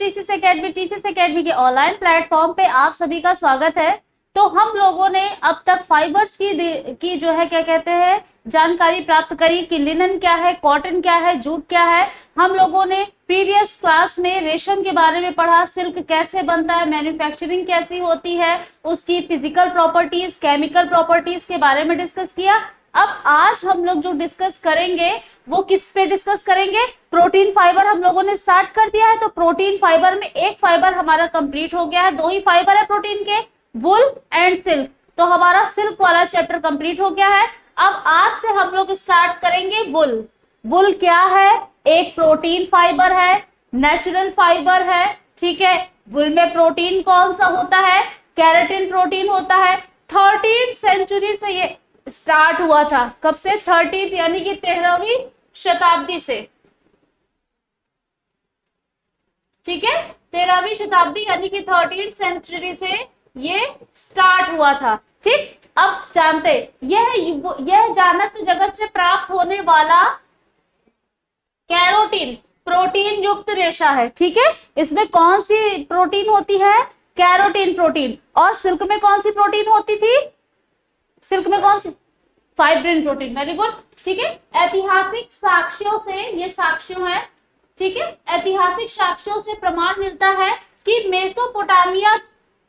TCS academy के online platform पे आप सभी का स्वागत है। तो हम लोगों ने अब तक फाइबर्स की जो है क्या कहते हैं जानकारी प्राप्त करी कि लिनन क्या है, कॉटन क्या है, जूट क्या है। हम लोगों ने प्रीवियस क्लास में रेशम के बारे में पढ़ा, सिल्क कैसे बनता है, मैन्युफैक्चरिंग कैसी होती है, उसकी फिजिकल प्रॉपर्टीज, केमिकल प्रॉपर्टीज के बारे में डिस्कस किया। अब आज हम लोग जो डिस्कस करेंगे वो किस पे डिस्कस करेंगे? प्रोटीन फाइबर हम लोगों ने स्टार्ट कर दिया है। तो प्रोटीन फाइबर में एक फाइबर हमारा कंप्लीट हो गया है, दो ही फाइबर है प्रोटीन के, वुल एंड सिल्क। तो हमारा सिल्क वाला चैप्टर कंप्लीट हो गया है। अब आज से हम लोग स्टार्ट करेंगे वुल। वुल क्या है? एक प्रोटीन फाइबर है, नेचुरल फाइबर है, ठीक है। वुल में प्रोटीन कौन सा होता है? केराटिन प्रोटीन होता है। 13th सेंचुरी से ये स्टार्ट हुआ था। कब से? 13th यानी कि 13वीं शताब्दी से, ठीक है। 13वीं शताब्दी यानी कि 13th सेंचुरी से ये स्टार्ट हुआ था, ठीक। अब जानते यह जानत जगत से प्राप्त होने वाला कैरोटीन प्रोटीन युक्त रेशा है, ठीक है। इसमें कौन सी प्रोटीन होती है? Carotene protein. और सिल्क में कौन सी प्रोटीन होती थी? सिल्क में कौन सी? Fibrin protein. वेरी गुड, ठीक है। ऐतिहासिक साक्ष्यों से, ये साक्ष्यों है, ठीक है, ऐतिहासिक साक्ष्यों से प्रमाण मिलता है कि मेसोपोटामिया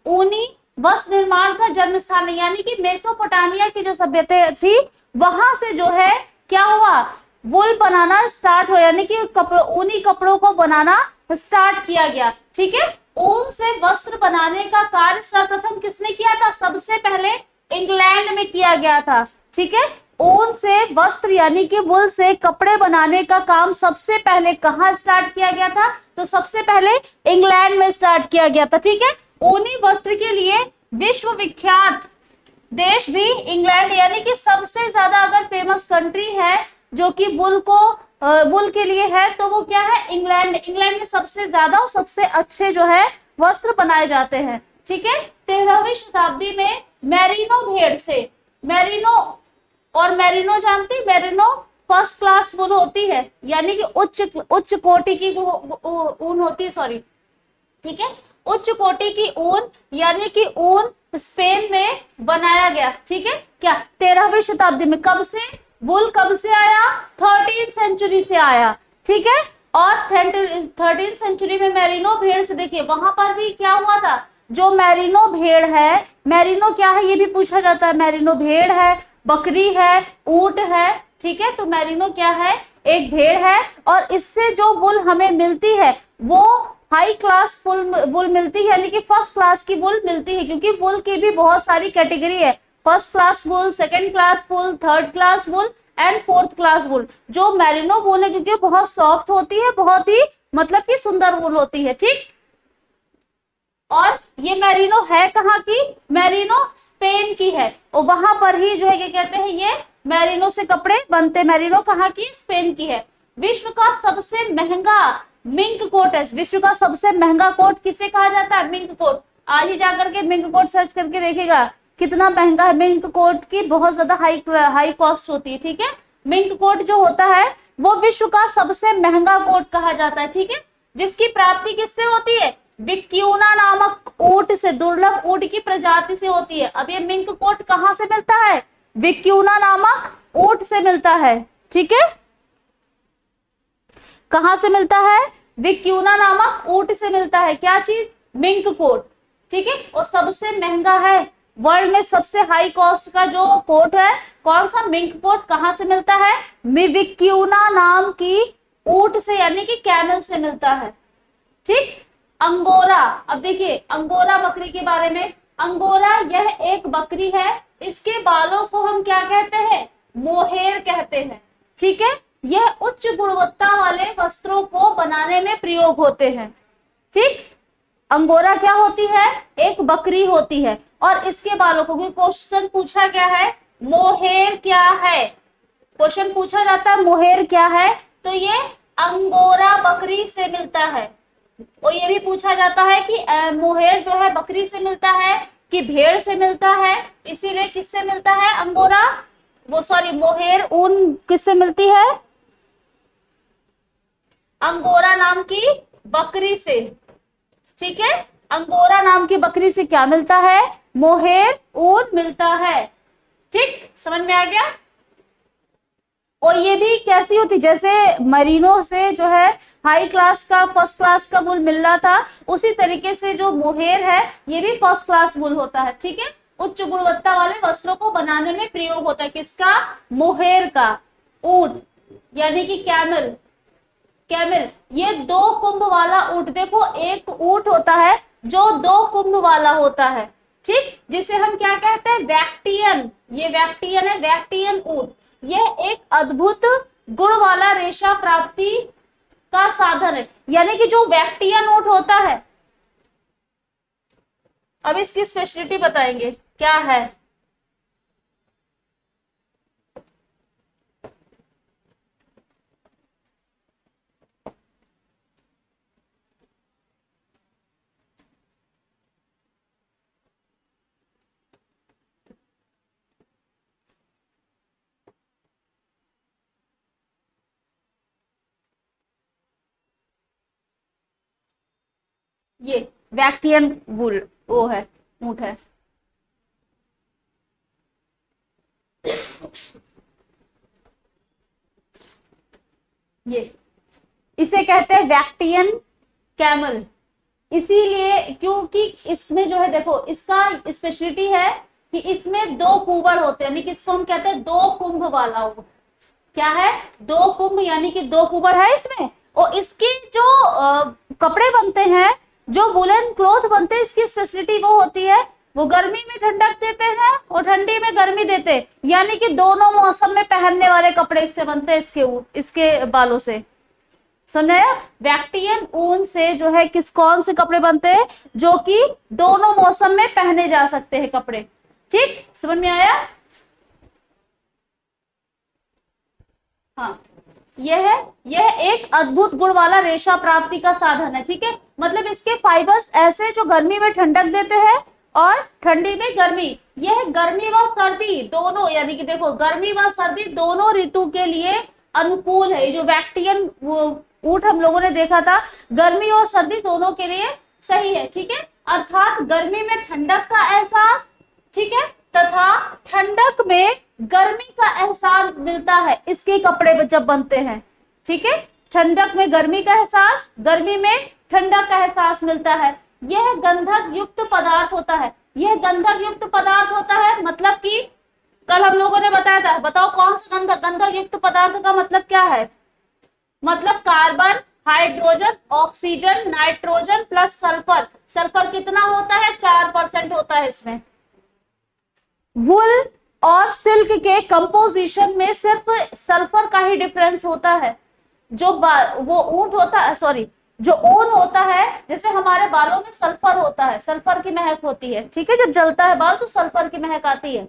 ऊनी वस्त्र निर्माण का जन्म स्थान है। यानी कि मेसोपोटामिया की जो सभ्यता थी वहां से जो है क्या हुआ? वुल बनाना स्टार्ट हो, यानी कि ऊनी कपड़ों को बनाना स्टार्ट किया गया, ठीक है। ऊन से वस्त्र बनाने का कार्य सर्वप्रथम किसने किया था? सबसे पहले इंग्लैंड में किया गया था, ठीक है। ऊन से वस्त्र यानी कि वुल से कपड़े बनाने का काम सबसे पहले कहाँ स्टार्ट किया गया था? तो सबसे पहले इंग्लैंड में स्टार्ट किया गया था, ठीक है। ऊनी वस्त्र के लिए विश्व विख्यात देश भी इंग्लैंड, यानी कि सबसे ज्यादा अगर फेमस कंट्री है जो कि वुल के लिए है तो वो क्या है? इंग्लैंड। इंग्लैंड में सबसे ज्यादा और सबसे अच्छे जो है वस्त्र बनाए जाते हैं, ठीक है। 13वीं शताब्दी में मेरिनो भेड़ से, मेरिनो और मेरिनो जानती? मेरिनो फर्स्ट क्लास वुल होती है, यानी कि उच्च कोटि की ऊन होती है, सॉरी, ठीक है। उच्च कोटि की ऊन यानी कि ऊन स्पेन में बनाया गया, ठीक है। क्या 13वीं शताब्दी में? कब से? वुल कब से आया? 13th सेंचुरी से आया, ठीक है। और 13th सेंचुरी में मेरिनो भेड़ से, देखिए वहां पर भी क्या हुआ था? जो मेरिनो भेड़ है, मेरिनो क्या है ये भी पूछा जाता है। मेरिनो भेड़ है, बकरी है, ऊंट है, ठीक है। तो मेरिनो क्या है? एक भेड़ है। और इससे जो वुल हमें मिलती है वो हाई क्लास वुल मिलती है, यानी कि फर्स्ट क्लास की वुल मिलती है, क्योंकि वुल की भी बहुत सारी कैटेगरी है। First class wool, second class wool, third class wool and fourth class wool. जो मेरिनो वुल है क्योंकि बहुत सॉफ्ट होती है, बहुत ही मतलब कि सुंदर वुल होती है, ठीक। और ये मेरिनो है कहाँ की? मेरिनो स्पेन की है, और वहां पर ही जो है क्या कहते हैं ये मेरिनो से कपड़े बनते। मेरिनो कहाँ की? स्पेन की है। विश्व का सबसे महंगा मिंक कोट है। विश्व का सबसे महंगा कोट किसे कहा जाता है? Mink coat. आज ही जाकर के मिंक कोट सर्च करके देखेगा कितना महंगा है। मिंक कोट की बहुत ज्यादा हाई कॉस्ट होती है, ठीक है। मिंक कोट जो होता है वो विश्व का सबसे महंगा कोट कहा जाता है, ठीक है। जिसकी प्राप्ति किससे होती है? विक्यूना नामक ऊंट से, दुर्लभ ऊंट की प्रजाति से होती है। अब ये मिंक कोट कहाँ से मिलता है? विक्यूना नामक ऊंट से मिलता है, ठीक है। कहां से मिलता है? विक्यूना नामक ऊंट से मिलता है। क्या चीज? मिंक कोट, ठीक है। और सबसे महंगा है, वर्ल्ड में सबसे हाई कॉस्ट का जो कोट है कौन सा? Mink coat. कहां से मिलता है? विक्यूना नाम की ऊंट से, यानी कि कैमल से मिलता है, ठीक। अंगोरा, अब देखिए अंगोरा बकरी के बारे में। अंगोरा यह एक बकरी है, इसके बालों को हम क्या कहते हैं? मोहेर कहते हैं, ठीक है। यह उच्च गुणवत्ता वाले वस्त्रों को बनाने में प्रयोग होते हैं, ठीक। अंगोरा क्या होती है? एक बकरी होती है, और इसके बालों को, क्वेश्चन पूछा गया है मोहेर क्या है, क्वेश्चन पूछा जाता है मोहेर क्या है, तो ये अंगोरा बकरी से मिलता है। और ये भी पूछा जाता है कि मोहेर जो है बकरी से मिलता है कि भेड़ से मिलता है, इसीलिए किससे मिलता है? अंगोरा, वो सॉरी मोहेर ऊन किससे मिलती है? अंगोरा नाम की बकरी से, ठीक है। अंगोरा नाम की बकरी से क्या मिलता है? मोहेर ऊन मिलता है। ठीक, समझ में आ गया। और ये भी कैसी होती, जैसे मरीनो से जो है हाई क्लास का फर्स्ट क्लास का वूल मिल रहा था, उसी तरीके से जो मोहेर है ये भी फर्स्ट क्लास वूल होता है। ठीक है, उच्च गुणवत्ता वाले वस्त्रों को बनाने में प्रयोग होता है। किसका? मोहेर का। ऊंट यानी कि कैमल, कैमल ये 2 कुंभ वाला ऊंट। देखो एक ऊंट होता है जो 2 कुंभ वाला होता है, ठीक, जिसे हम क्या कहते हैं? वैक्टियन। ये वैक्टियन है, वैक्टियन ऊंट। यह एक अद्भुत गुण वाला रेशा प्राप्ति का साधन है। यानी कि जो वैक्टियन ऊंट होता है, अब इसकी स्पेशलिटी बताएंगे क्या है। ये वैक्टियन वुल वो है, ऊंट है। ये इसे कहते हैं वैक्टियन कैमल। इसीलिए क्योंकि इसमें जो है देखो इसका स्पेशलिटी है कि इसमें 2 कुबड़ होते हैं, यानी कि इसको हम कहते हैं 2 कुंभ वाला ऊंट। क्या है? 2 कुंभ, यानी कि 2 कुबड़ है इसमें। और इसके जो कपड़े बनते हैं, जो वुलन क्लॉथ बनते हैं, इसकी स्पेशलिटी वो होती है वो गर्मी में ठंडक देते हैं और ठंडी में गर्मी देते हैं। यानी कि दोनों मौसम में पहनने वाले कपड़े इससे बनते हैं, इसके बालों से। सुने, वैक्टियन ऊन से जो है कौन से कपड़े बनते हैं? जो कि दोनों मौसम में पहने जा सकते हैं कपड़े। ठीक, समझ में आया? हाँ, यह एक अद्भुत गुण वाला रेशा प्राप्ति का साधन है। ठीक है, मतलब इसके फाइबर्स ऐसे जो गर्मी में ठंडक देते हैं और ठंडी में गर्मी। यह गर्मी व सर्दी दोनों, यानी कि देखो गर्मी व सर्दी दोनों ऋतु के लिए अनुकूल है। जो वैक्टियन ऊंट हम लोगों ने देखा था, गर्मी और सर्दी दोनों के लिए सही है। ठीक है, अर्थात गर्मी में ठंडक का एहसास, ठीक है, तथा ठंडक में गर्मी का एहसास मिलता है इसके कपड़े जब बनते हैं। ठीक है, ठंडक में गर्मी का एहसास, गर्मी में ठंडक का एहसास मिलता है। यह गंधक युक्त पदार्थ होता है। यह गंधक युक्त पदार्थ होता है मतलब कि कल हम लोगों ने बताया था, बताओ कौन सा गंधक? गंधक युक्त पदार्थ का मतलब क्या है? मतलब carbon, hydrogen, oxygen, nitrogen plus sulphur. Sulphur कितना होता है? 4% होता है इसमें। वुल और सिल्क के कंपोजिशन में सिर्फ सल्फर का ही डिफरेंस होता है। जो वो ऊंट होता है, सॉरी, जो ऊन होता है, जैसे हमारे बालों में सल्फर होता है, सल्फर की महक होती है। ठीक है, जब जलता है बाल तो सल्फर की महक आती है।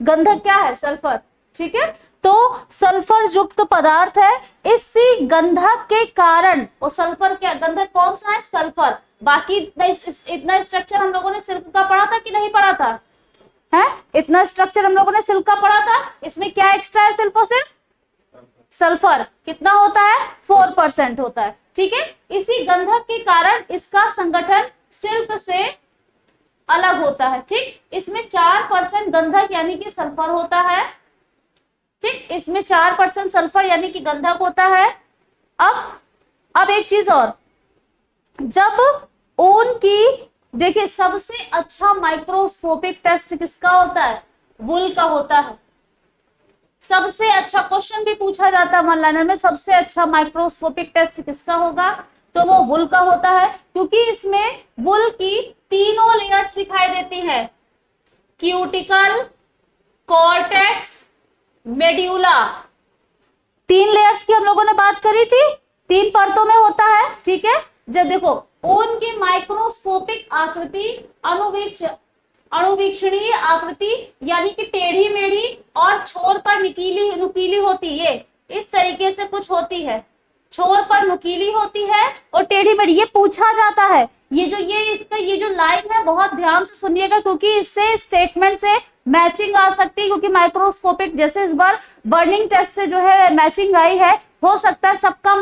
गंधक क्या है? सल्फर। ठीक है, तो सल्फर युक्त पदार्थ है। इसी गंधक के कारण, और सल्फर क्या, गंधक कौन सा है? सल्फर। बाकी इतना स्ट्रक्चर हम लोगों ने सिल्क का पढ़ा था कि नहीं पढ़ा था? है, इतना स्ट्रक्चर हम लोगों ने सिल्क का पढ़ा था। इसमें क्या एक्स्ट्रा है? सिर्फ और सिर्फ सल्फर। कितना होता है? 4% होता है। ठीक है, इसी गंधक के कारण इसका संगठन सिल्क से अलग होता है। ठीक, इसमें 4% गंधक यानी कि सल्फर होता है। ठीक, इसमें 4% सल्फर यानी कि गंधक होता है। अब एक चीज और, जब ऊन की, देखिए सबसे अच्छा माइक्रोस्कोपिक टेस्ट किसका होता है? वुल का होता है। सबसे अच्छा, क्वेश्चन भी पूछा जाता है वन लाइनर में, सबसे अच्छा माइक्रोस्कोपिक टेस्ट किसका होगा? तो वो वुल का होता है, क्योंकि इसमें वुल की तीनों लेयर्स दिखाई देती है। Cuticle, cortex, medulla. 3 लेयर्स की हम लोगों ने बात करी थी, 3 परतों में होता है। ठीक है, जब देखो ऊन की माइक्रोस्कोपिक आकृति अणुवीक्षणीय आकृति यानी कि टेढ़ी मेढ़ी और छोर पर नुकीली होती है। इस तरीके से कुछ होती है, छोर पर नुकीली होती है और टेढ़ी मेढ़ी। ये पूछा जाता है, ये जो लाइन है बहुत ध्यान से सुनिएगा, क्योंकि इससे स्टेटमेंट से मैचिंग आ सकती है। क्योंकि माइक्रोस्कोपिक, जैसे इस बार बर्निंग टेस्ट से जो है मैचिंग आई है, हो सकता है सबका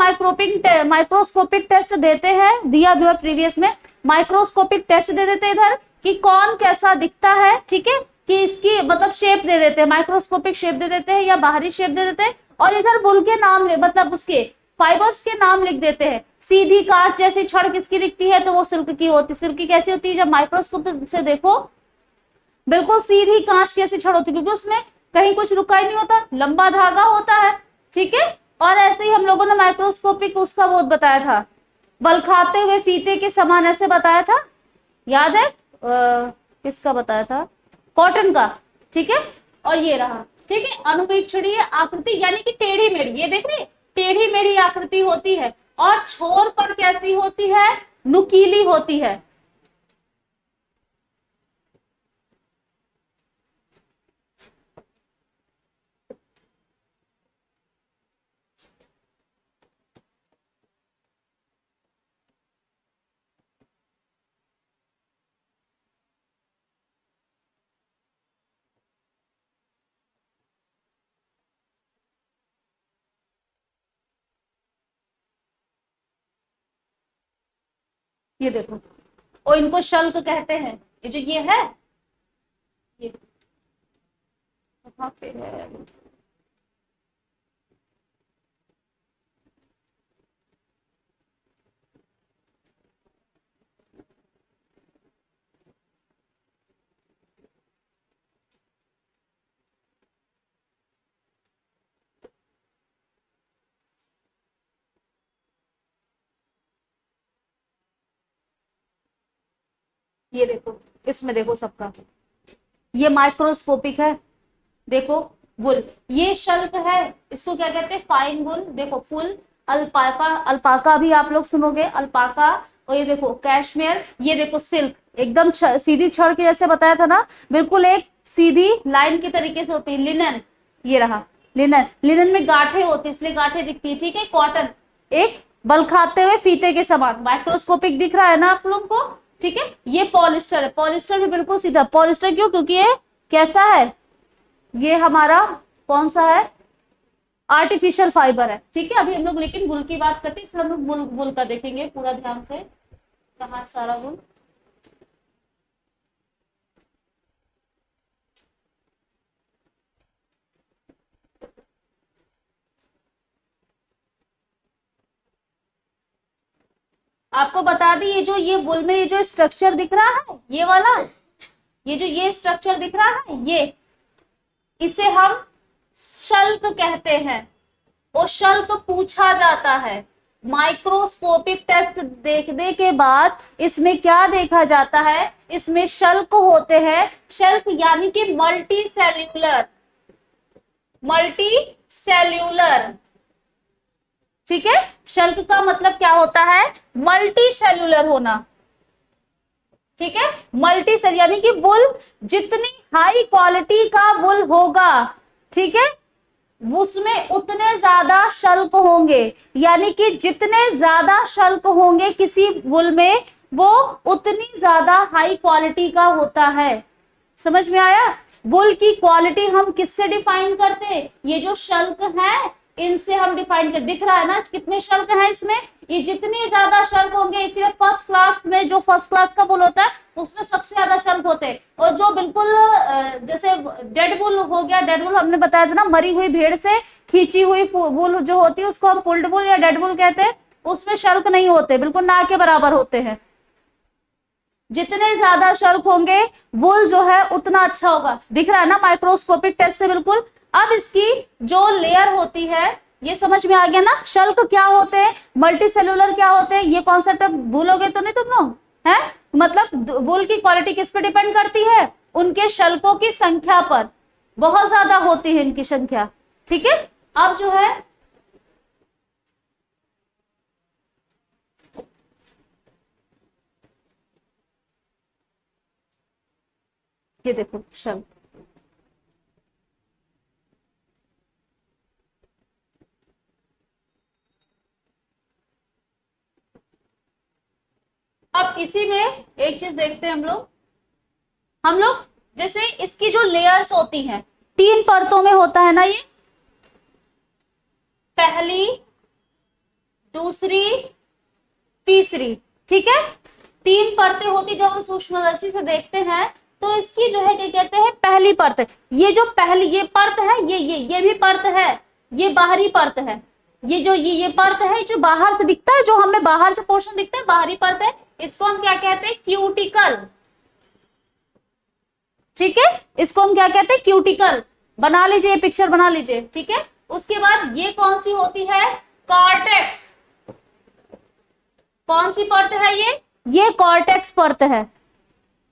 माइक्रोस्कोपिक टेस्ट देते हैं, दिया भी और प्रीवियस में माइक्रोस्कोपिक टेस्ट दे देते हैं इधर कि कौन कैसा दिखता है, ठीक है, कि इसकी मतलब शेप दे देते हैं, माइक्रोस्कोपिक शेप दे देते हैं या बाहरी शेप दे देते हैं, और इधर बुल के नाम मतलब उसके फाइबर्स के नाम लिख देते हैं। सीधी कांच जैसी छड़ किसकी दिखती है, तो वो सिल्क की होती है। सिल्क की कैसी होती है, जब माइक्रोस्कोप से देखो बिल्कुल सीधी कांच की ऐसी छड़ होती है, क्योंकि उसमें कहीं कुछ रुका ही नहीं होता, लंबा धागा होता है, ठीक है। और ऐसे ही हम लोगों ने माइक्रोस्कोपिक उसका वो बताया था, बल खाते हुए फीते के समान, ऐसे बताया था, याद है किसका बताया था, कॉटन का, ठीक है। और ये रहा, ठीक है, अनुवीक्षणीय आकृति यानी कि टेढ़ी मेढ़ी, ये देख रहे टेढ़ी मेढ़ी आकृति होती है, और छोर पर कैसी होती है, नुकीली होती है। ये देखो, और इनको शल्क कहते हैं। ये जो ये है, ये कहाँ पे है, ये देखो, इसमें देखो सबका, ये माइक्रोस्कोपिक है, देखो वुल, ये शल्क है, इसको क्या कहते हैं, फाइन वुल। देखो फुल अल्पाका, अल्पाका भी आप लोग सुनोगे, अल्पाका। और ये देखो कैशमेयर, ये देखो सिल्क, एकदम सीधी छड़ के जैसे बताया था ना, बिल्कुल एक सीधी लाइन की तरीके से होती है। लिनन, ये रहा लिनन, लिनन में गांठें होती है, इसलिए गांठें दिखती है, ठीक है। कॉटन एक बल खाते हुए फीते के समान, माइक्रोस्कोपिक दिख रहा है ना आप लोगों को, ठीक है। ये पॉलिस्टर है, पॉलिस्टर भी बिल्कुल सीधा, पॉलिस्टर क्यों, क्योंकि ये कैसा है, ये हमारा कौन सा है, आर्टिफिशियल फाइबर है, ठीक है। अभी हम लोग लेकिन वुल की बात करते हैं, इसलिए हम लोग वुल का देखेंगे पूरा ध्यान से, कहाँ सारा वुल। आपको बता दी, ये वुल में ये जो स्ट्रक्चर दिख रहा है, ये वाला, ये स्ट्रक्चर दिख रहा है, ये इसे हम शल्क कहते हैं। और शल्क पूछा जाता है, माइक्रोस्कोपिक टेस्ट देखने के बाद इसमें क्या देखा जाता है, इसमें शल्क होते हैं। शल्क यानी कि मल्टी सेल्यूलर, मल्टी सेल्यूलर, ठीक है। शल्क का मतलब क्या होता है, मल्टी सेल्यूलर होना, ठीक है। मल्टी सेल यानी कि वुल जितनी हाई क्वालिटी का वुल होगा, ठीक है, उसमें उतने ज्यादा शल्क होंगे, यानी कि जितने ज्यादा शल्क होंगे किसी वुल में, वो उतनी ज्यादा हाई क्वालिटी का होता है। समझ में आया। वुल की क्वालिटी हम किससे डिफाइन करते हैं, ये जो शल्क है इनसे हम डिफाइन कर, दिख रहा है ना कितने शल्क हैं इसमें, ये जितने ज्यादा शल्क होंगे, इसीलिए फर्स्ट क्लास में जो फर्स्ट क्लास का वुल होता है उसमें सबसे ज्यादा शल्क होते हैं। और जो बिल्कुल जैसे डेड वुल हो गया, डेड वुल हमने बताया था ना, मरी हुई भेड़ से खींची हुई वुल जो होती है उसको हम पुल्ड वुल या डेड वुल कहते हैं, उसमें शल्क नहीं होते, बिल्कुल ना के बराबर होते हैं। जितने ज्यादा शल्क होंगे वुल जो है उतना अच्छा होगा, दिख रहा है ना माइक्रोस्कोपिक टेस्ट से बिल्कुल। अब इसकी जो लेयर होती है, ये समझ में आ गया ना, शल्क क्या होते हैं, मल्टी सेलुलर क्या होते हैं, ये कॉन्सेप्ट भूलोगे तो नहीं तुम लोग, है मतलब वुल की क्वालिटी किस पे डिपेंड करती है, उनके शल्कों की संख्या पर, बहुत ज्यादा होती है इनकी संख्या, ठीक है। अब जो है ये देखो शल्क, अब इसी में एक चीज देखते हैं हम लोग जैसे इसकी जो लेयर्स होती हैं, 3 परतों में होता है ना ये, पहली दूसरी, तीसरी, ठीक है। 3 परतें होती जब हम सूक्ष्मदर्शी से देखते हैं तो इसकी जो है क्या कहते हैं, पहली परत। ये जो पहली ये परत है, ये भी परत है, ये बाहरी परत है। ये जो ये परत है जो बाहर से दिखता है, जो हमें बाहर से पोर्शन दिखता है, बाहरी परत है, इसको हम क्या कहते हैं, क्यूटिकल, ठीक है। इसको हम क्या कहते हैं, क्यूटिकल। बना लीजिए, पिक्चर बना लीजिए, ठीक है। उसके बाद ये कौन सी होती है, कॉर्टेक्स। कौन सी परत है ये कॉर्टेक्स परत है,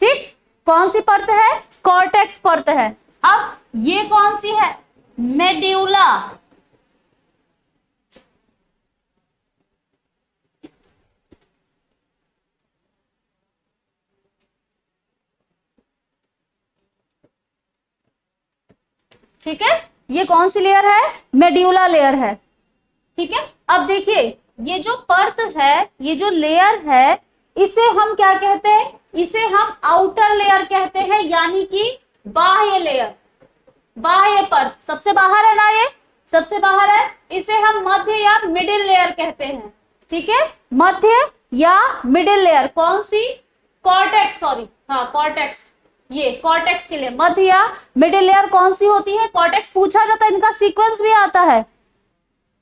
ठीक। कौन सी परत है, कॉर्टेक्स परत है। अब ये कौन सी है, मेड्यूला। ठीक है, ये कौन सी लेयर है, मेड्यूला लेयर है, ठीक है। अब देखिए ये जो परत है, ये जो लेयर है, इसे हम क्या कहते हैं, इसे हम आउटर लेयर कहते हैं, यानी कि बाह्य लेयर, बाह्य परत। सबसे बाहर है ना, ये सबसे बाहर है, इसे हम मध्य या मिडिल लेयर कहते हैं, ठीक है। मध्य या मिडिल लेयर कौन सी, कॉर्टेक्स, सॉरी, हाँ कॉर्टेक्स, ये कॉर्टेक्स के लिए मध्य या मिडिल लेयर कौन सी होती है, कॉर्टेक्स। पूछा जाता है, इनका सीक्वेंस भी आता है।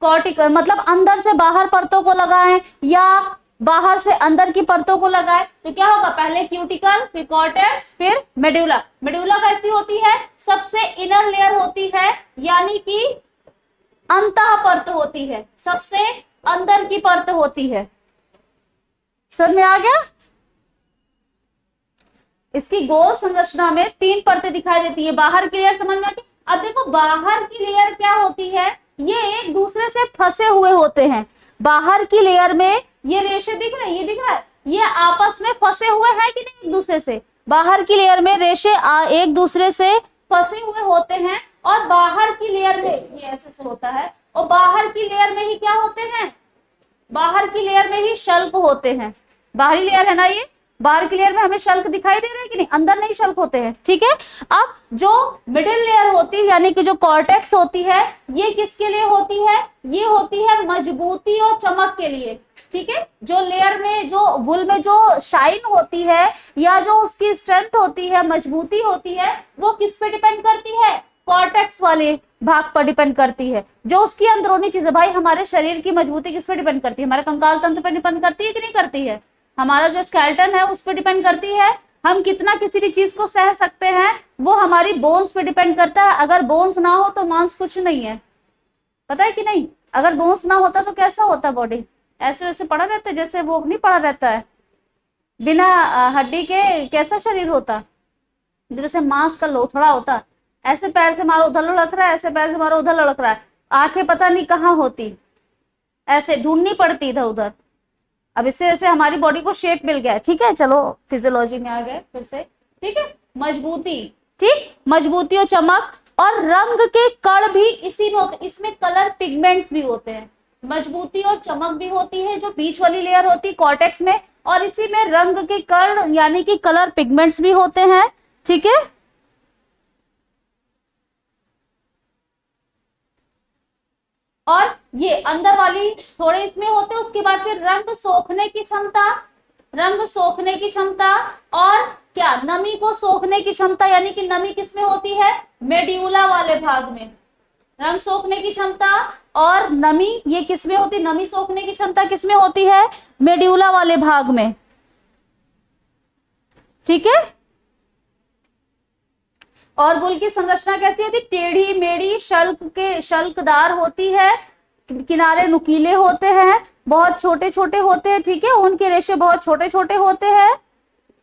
कॉर्टिकल मतलब अंदर से बाहर परतों को लगाएं या बाहर से अंदर की परतों को लगाएं, तो क्या होगा, पहले क्यूटिकल, फिर कॉर्टेक्स, फिर मेडुला। मेडुला कैसी होती है, सबसे इनर लेयर होती है, यानी कि अंतः परत होती है, सबसे अंदर की परत होती है। समझ में आ गया। इसकी गोल संरचना में 3 परतें दिखाई देती है। बाहर की लेयर समझ में आ गई। अब देखो बाहर की लेयर क्या होती है, ये एक दूसरे से फंसे हुए होते हैं। बाहर की लेयर में ये रेशे दिख रहे हैं, ये दिख रहा है, ये आपस में फंसे हुए हैं कि नहीं एक दूसरे से। बाहर की लेयर में रेशे एक दूसरे से फंसे हुए होते हैं, और बाहर की लेयर में ये ऐसे से होता है, और बाहर की लेयर में ही क्या होते हैं, बाहर की लेयर में ही शल्क होते हैं। बाहरी लेयर है ना ये, बाहर की लेयर में हमें शल्क दिखाई दे रहे हैं कि नहीं, अंदर नहीं शल्क होते हैं, ठीक है। अब जो मिडिल लेयर होती है, यानी कि जो कॉर्टेक्स होती है, ये किसके लिए होती है, ये होती है मजबूती और चमक के लिए, ठीक है। जो लेयर में, जो वुल में जो शाइन होती है या जो उसकी स्ट्रेंथ होती है, मजबूती होती है, वो किस पे डिपेंड करती है, कॉर्टेक्स वाले भाग पर डिपेंड करती है। जो उसकी अंदरूनी चीज है, भाई हमारे शरीर की मजबूती किस पे डिपेंड करती है, हमारे कंकाल तंत्र पर डिपेंड करती है कि नहीं करती है, हमारा जो स्केलेटन है उस पर डिपेंड करती है। हम कितना किसी भी चीज को सह सकते हैं, वो हमारी बोन्स पे डिपेंड करता है। अगर बोन्स ना हो तो मांस कुछ नहीं है, पता है कि नहीं। अगर बोन्स ना होता तो कैसा होता बॉडी, ऐसे वैसे पड़ा रहता है, जैसे वो नहीं पड़ा रहता है, बिना हड्डी के कैसा शरीर होता, जैसे मांस का लोथड़ा होता। ऐसे पैर से मारो उधर लुढ़क रहा है, ऐसे पैर से मारो उधर लुढ़क रहा है, आंखें पता नहीं कहाँ होती, ऐसे ढूंढनी पड़ती इधर उधर। अब इससे वैसे हमारी बॉडी को शेप मिल गया है, ठीक है। चलो फिजियोलॉजी में आ गए फिर से, ठीक है। मजबूती, ठीक, मजबूती और चमक, और रंग के कण भी इसी में होते, इसमें कलर पिगमेंट्स भी होते हैं। मजबूती और चमक भी होती है जो बीच वाली लेयर होती है कॉर्टेक्स में, और इसी में रंग के कण यानी कि कलर पिगमेंट्स भी होते हैं, ठीक है। और ये अंदर वाली थोड़े इसमें होते हैं। उसके बाद फिर रंग सोखने की क्षमता, रंग सोखने की क्षमता, और क्या, नमी को सोखने की क्षमता, यानी कि नमी किसमें होती है, मेड्यूला वाले भाग में। रंग सोखने की क्षमता और नमी ये किसमें होती है, नमी सोखने की क्षमता किसमें होती है, मेड्यूला वाले भाग में, ठीक है। और बुल की संरचना कैसी होती है, टेढ़ी मेढ़ी शल्कदार होती है, किनारे नुकीले होते हैं, बहुत छोटे छोटे होते हैं, ठीक है। उनके रेशे बहुत छोटे छोटे होते हैं।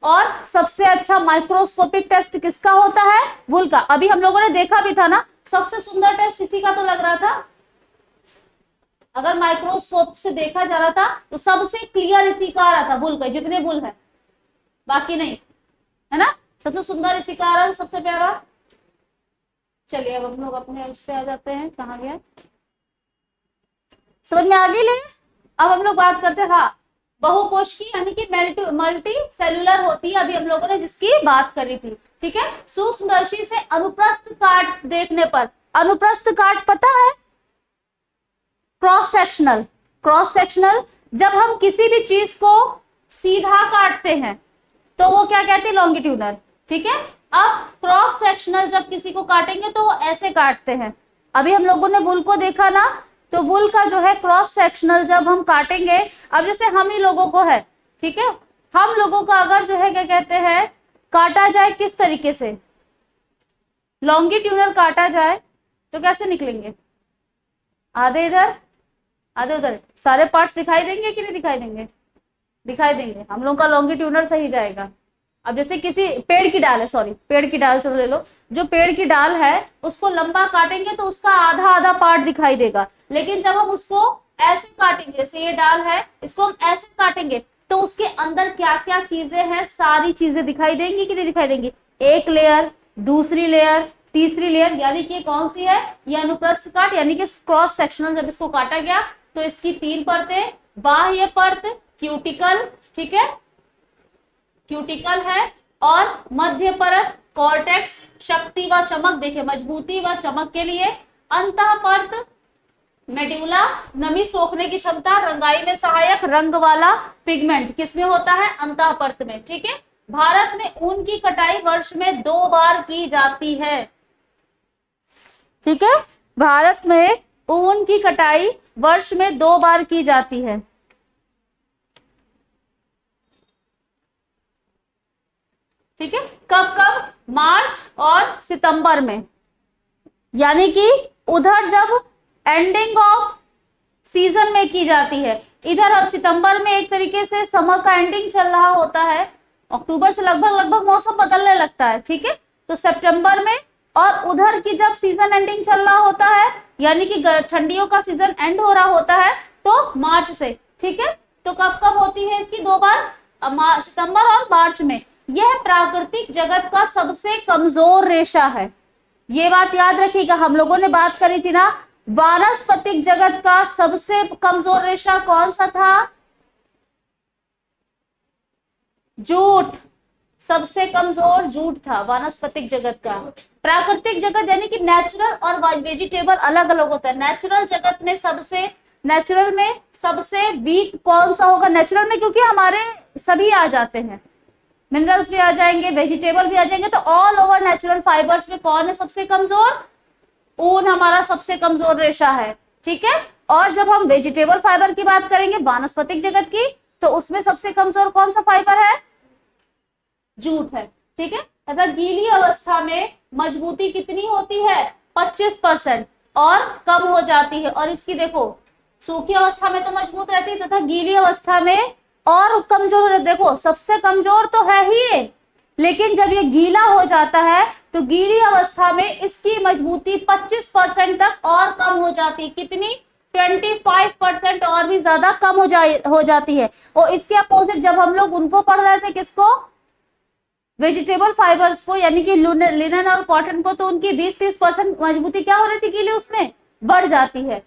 और सबसे अच्छा माइक्रोस्कोपिक टेस्ट किसका होता है, बुल का। अभी हम लोगों ने देखा भी था ना, सबसे सुंदर टेस्ट इसी का तो लग रहा था। अगर माइक्रोस्कोप से देखा जा रहा था तो सबसे क्लियर इसी का आ रहा था, बुल का, जितने बुल है, बाकी नहीं, है ना। सबसे सुंदर इसी का आ रहा है, सबसे प्यारा। चलिए अब हम लोग अपने उस पे आ जाते हैं, कहाँ गया, समझ में आ गई लेयर्स। अब हम लोग बात करते हैं, हाँ, बहुकोश की, यानी कि मल्टी सेलुलर होती है, अभी हम लोगों ने जिसकी बात करी थी, ठीक है। सूक्ष्मदर्शी से अनुप्रस्थ काट देखने पर, अनुप्रस्थ काट पता है, क्रॉस सेक्शनल, क्रॉस सेक्शनल, जब हम किसी भी चीज को सीधा काटते हैं तो वो क्या कहते हैं, लॉन्गिट्यूडनल। ठीक है, अब क्रॉस सेक्शनल जब किसी को काटेंगे तो वो ऐसे काटते हैं। अभी हम लोगों ने वुल को देखा ना, तो वुल का जो है क्रॉस सेक्शनल जब हम काटेंगे, अब जैसे हम ही लोगों को है, ठीक है, हम लोगों का अगर जो है क्या कहते हैं काटा जाए किस तरीके से, लॉन्गिट्यूडनल काटा जाए तो कैसे निकलेंगे, आधे इधर आधे उधर, सारे पार्ट्स दिखाई देंगे कि नहीं दिखाई देंगे, दिखाई देंगे। हम लोगों का लॉन्गिट्यूडनल सही जाएगा। अब जैसे किसी पेड़ की डाल है, सॉरी पेड़ की डाल चलो ले लो, जो पेड़ की डाल है उसको लंबा काटेंगे तो उसका आधा आधा पार्ट दिखाई देगा, लेकिन जब हम उसको ऐसे काटेंगे, जैसे ये डाल है इसको हम ऐसे काटेंगे तो उसके अंदर क्या क्या चीजें हैं सारी चीजें दिखाई देंगी कि नहीं दिखाई देंगी, एक लेयर, दूसरी लेयर, तीसरी लेयर, यानी कि कौन सी है, ये अनुप्रस्थ काट, यानी कि क्रॉस सेक्शनल जब इसको काटा गया तो इसकी 3 परतें, बाह्य परत क्यूटिकल, ठीक है, क्यूटिकल है, और मध्य परत कॉर्टेक्स, शक्ति व चमक, देखिए मजबूती व चमक के लिए, अंतः परत मेडुला, नमी सोखने की क्षमता, रंगाई में सहायक, रंग वाला पिगमेंट किसमें होता है, अंतः परत में। ठीक है, भारत में ऊन की कटाई वर्ष में 2 बार की जाती है। ठीक है, भारत में ऊन की कटाई वर्ष में 2 बार की जाती है। ठीक है, कब कब, मार्च और सितंबर में, यानी कि उधर जब एंडिंग ऑफ सीजन में की जाती है, इधर सितंबर में एक तरीके से समर का एंडिंग चल रहा होता है, अक्टूबर से लगभग मौसम बदलने लगता है। ठीक है, तो सितंबर में, और उधर की जब सीजन एंडिंग चल रहा होता है, यानी कि ठंडियों का सीजन एंड हो रहा होता है, तो मार्च से। ठीक है, तो कब कब होती है इसकी 2 बार, सितंबर और मार्च में। यह प्राकृतिक जगत का सबसे कमजोर रेशा है, ये बात याद रखिएगा। हम लोगों ने बात करी थी ना, वानस्पतिक जगत का सबसे कमजोर रेशा कौन सा था, जूट, सबसे कमजोर जूट था वानस्पतिक जगत का। प्राकृतिक जगत यानी कि नेचुरल और वेजिटेबल अलग अलग होता है। नेचुरल जगत में नेचुरल में सबसे वीक कौन सा होगा, नेचुरल में, क्योंकि हमारे सभी आ जाते हैं, मिनरल्स भी आ जाएंगे, वेजिटेबल भी आ जाएंगे, तो ऑल ओवर नेचुरल फाइबर्स में कौन है सबसे कमजोर, ऊन हमारा सबसे कमजोर रेशा है। ठीक है, और जब हम वेजिटेबल फाइबर की बात करेंगे वानस्पतिक जगत की, तो उसमें सबसे कमजोर कौन सा फाइबर है, जूट है। ठीक है, तथा गीली अवस्था में मजबूती कितनी होती है, 25% और कम हो जाती है। और इसकी देखो, सूखी अवस्था में तो मजबूत रहती है तथा गीली अवस्था में और कमजोर हो, देखो सबसे कमजोर तो है ही ये, लेकिन जब ये गीला हो जाता है तो गीली अवस्था में इसकी मजबूती 25% तक और कम हो जाती है। कितनी, 25% और भी ज्यादा कम हो जाती है। और इसके अपोजिट जब हम लोग उनको पढ़ रहे थे, किसको, वेजिटेबल फाइबर्स को, यानी कि लिनन और कॉटन को, तो उनकी 20-30% मजबूती क्या हो रही थी, गीली उसमें बढ़ जाती है।